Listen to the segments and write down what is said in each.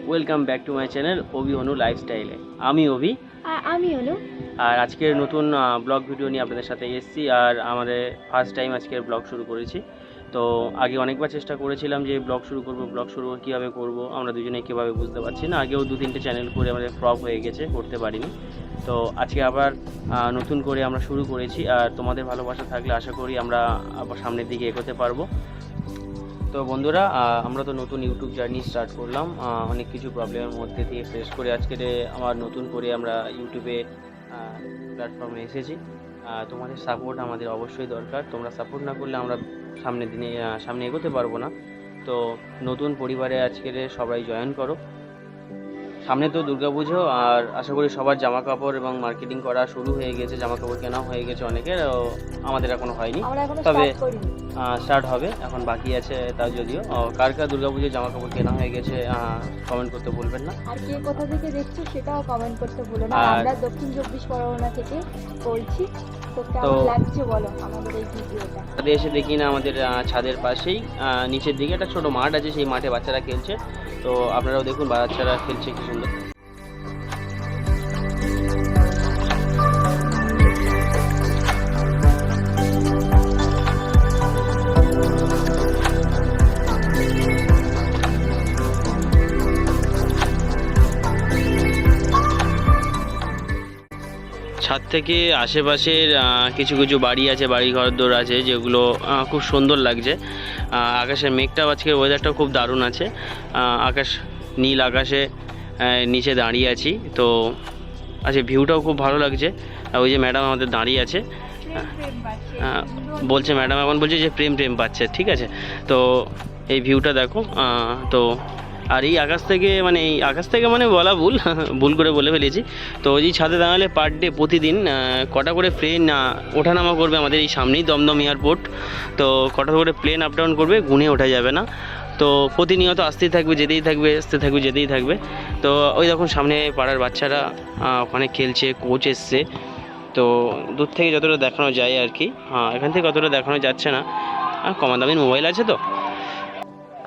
Welcome back to my channel Abhi Anu লাইফস্টাইলে। আমি অভি আর আমি অনু। আর আজকের নতুন ব্লগ ভিডিও নিয়ে আপনাদের সাথে এসেছি। আর আমাদের ফার্স্ট টাইম আজকের ব্লগ শুরু করেছি। তো আগে অনেকবার চেষ্টা করেছিলাম যে ব্লগ শুরু করব কীভাবে করব আমরা দুজনে কীভাবে বুঝতে পারছি না। আগেও 2-3টে চ্যানেল করে আমাদের ফ্লপ হয়ে গেছে, করতে পারিনি। তো আজকে আবার নতুন করে আমরা শুরু করেছি। আর তোমাদের ভালোবাসা থাকলে আশা করি আমরা আবার সামনের দিকে এগোতে পারবো। তো বন্ধুরা, আমরা তো নতুন ইউটিউব জার্নি স্টার্ট করলাম, অনেক কিছু প্রবলেমের মধ্যে দিয়ে ফেস করে আজকে আবার নতুন করে আমরা ইউটিউবে প্ল্যাটফর্মে এসেছি। তোমাদের সাপোর্ট আমাদের অবশ্যই দরকার। তোমরা সাপোর্ট না করলে আমরা সামনে এগোতে পারবো না। তো নতুন পরিবারে আজকের সবাই জয়েন করো। সামনে তো দুর্গাপুজো, আর আশা করি সবার জামা কাপড় এবং মার্কেটিং করা শুরু হয়ে গেছে, জামা কাপড় কেনা হয়ে গেছে অনেকের, আমাদের এখনো হয়নি, তবে স্টার্ট হবে, এখন বাকি আছে। তা যদিও কার কার দুর্গাপুজোর জামা কাপড় কেনা হয়ে গেছে কমেন্ট করতে ভুলবেন না। আর কে কোথা থেকে দেখছো সেটাও কমেন্ট করতে ভুলো না। আমরা দক্ষিণ 24 পরগনা থেকে বলছি। তো কেমন লাগছে বলো আমাদের এই ভিডিওটা? এসে দেখি না আমাদের ছাদের পাশেই নিচের দিকে একটা ছোট মাঠ আছে, সেই মাঠে বাচ্চারা খেলছে। তো আপনারাও দেখুন বাচ্চারা খেলছে কি সুন্দর। ছাদ থেকে আশেপাশের কিছু কিছু বাড়ি আছে, বাড়ি ঘরদোর আছে, যেগুলো খুব সুন্দর লাগছে। আকাশের মেঘটা, আজকে ওয়েদারটা খুব দারুণ আছে। আকাশ নীল আকাশে নিচে দাঁড়িয়ে আছি। তো আচ্ছা, ভিউটাও খুব ভালো লাগছে। ওই যে ম্যাডাম আমাদের দাঁড়িয়ে আছে, বলছে ম্যাডাম এখন বলছে যে প্রেম পাচ্ছে, ঠিক আছে। তো এই ভিউটা দেখো। তো আর এই আকাশ থেকে মানে বলা ভুল করে বলে ফেলেছি। তো ওই ছাদে দাঁড়ালে পার ডে প্রতিদিন কটা করে প্লেন ওঠানামা করবে আমাদের এই সামনেই দমদম এয়ারপোর্ট। তো কটা করে প্লেন আপ ডাউন করবে, গুনে ওঠা যাবে না। তো প্রতিনিয়ত আসতেই থাকবে, যেতেই থাকবে। তো ওই দেখুন সামনে পাড়ার বাচ্চারা ওখানে খেলছে, কোচ এসছে। তো দূর থেকে যতটা দেখানো যায় আর কি, এখান থেকে অতটা দেখানো যাচ্ছে না, কমা দামি মোবাইল আছে। তো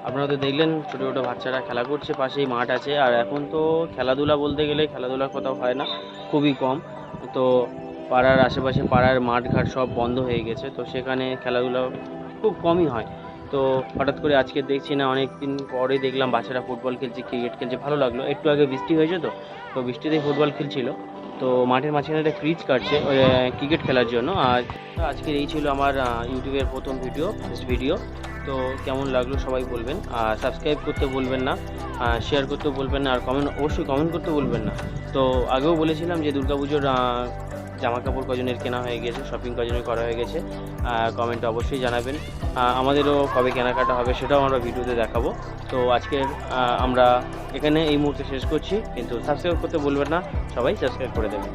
আপনারা তো দেখলেন ছোটো ছোটো বাচ্চারা খেলা করছে, পাশেই মাঠ আছে। আর এখন তো খেলাধুলা বলতে গেলে খেলাধুলার কোথাও হয় না, খুবই কম। তো পাড়ার আশেপাশে পাড়ার মাঠঘাট সব বন্ধ হয়ে গেছে, তো সেখানে খেলাধুলা খুব কমই হয়। তো হঠাৎ করে আজকে দেখছি না, অনেক দিন পরে দেখলাম বাচ্চারা ফুটবল খেলছে, ক্রিকেট খেলছে, ভালো লাগলো। একটু আগে বৃষ্টি হয়েছে, তো বৃষ্টিতেই ফুটবল খেলছিল। তো মাঠের মাঝখানে একটা ক্রিজ কাটছে ওই ক্রিকেট খেলার জন্য। আর আজকের এই ছিল আমার ইউটিউবের প্রথম ভিডিও। তো কেমন লাগলো সবাই বলবেন, আর সাবস্ক্রাইব করতে ভুলবেন না, শেয়ার করতে ভুলবেন না, আর অবশ্যই কমেন্ট করতে ভুলবেন না। তো আগেও বলেছিলাম যে দুর্গাপুজোর জামা কাপড় কজনের কেনা হয়ে গেছে, শপিং কজনের করা হয়ে গেছে, কমেন্টে অবশ্যই জানাবেন। আমাদেরও কবে কেনাকাটা হবে সেটাও আমরা ভিডিওতে দেখাবো। তো আজকের আমরা এখানে এই মুহূর্তে শেষ করছি, কিন্তু সাবস্ক্রাইব করতে ভুলবেন না, সবাই সাবস্ক্রাইব করে দেবেন।